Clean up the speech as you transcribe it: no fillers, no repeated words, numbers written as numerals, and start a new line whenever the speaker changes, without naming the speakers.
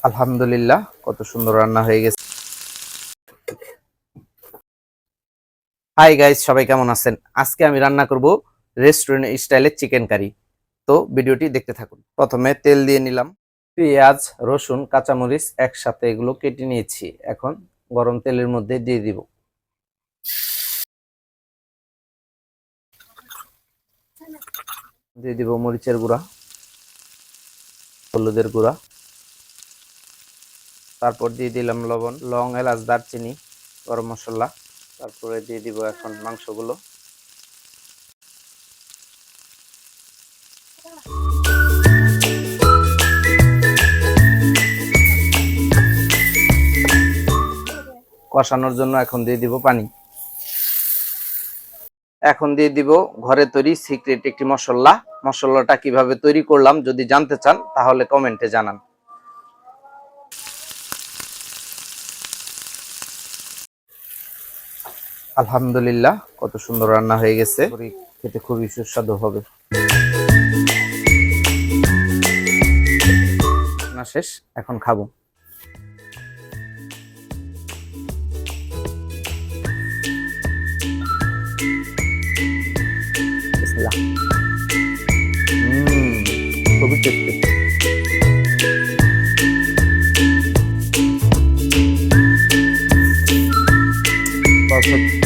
আলহামদুলিল্লাহ, কত সুন্দর রান্না হয়ে গেছে। হাই গাইস, সবাই কেমন আছেন? আজকে আমি রান্না করব রেস্টুরেন্ট স্টাইলের চিকেন কারি। তো ভিডিওটি দেখতে থাকুন। প্রথমে তেল দিয়ে নিলাম, পেঁয়াজ, রসুন, কাঁচামরিচ একসাথে এগুলো কেটে নিয়েছি। এখন গরম তেলের মধ্যে দিয়ে দিব। দিয়ে দিব মরিচের গুঁড়া, হলুদের গুঁড়া, তারপর দিয়ে দিলাম লবণ, লং, এলাচ, দারচিনি, গরম মশলা। তারপরে দিয়ে দিব এখন মাংসগুলো। কষানোর জন্য এখন দিয়ে দিব পানি। এখন দিয়ে দিব ঘরে তৈরি সিক্রেট একটি মশলা। মশলাটা কিভাবে তৈরি করলাম যদি জানতে চান তাহলে কমেন্টে জানান। আলহামদুলিল্লাহ, কত সুন্দর রান্না হয়ে গেছে। খেতে খুবই সুস্বাদু হবে। রান্না শেষ, এখন খাবো। বিসমিল্লাহ। খুবই টেস্টি। পারফেক্ট।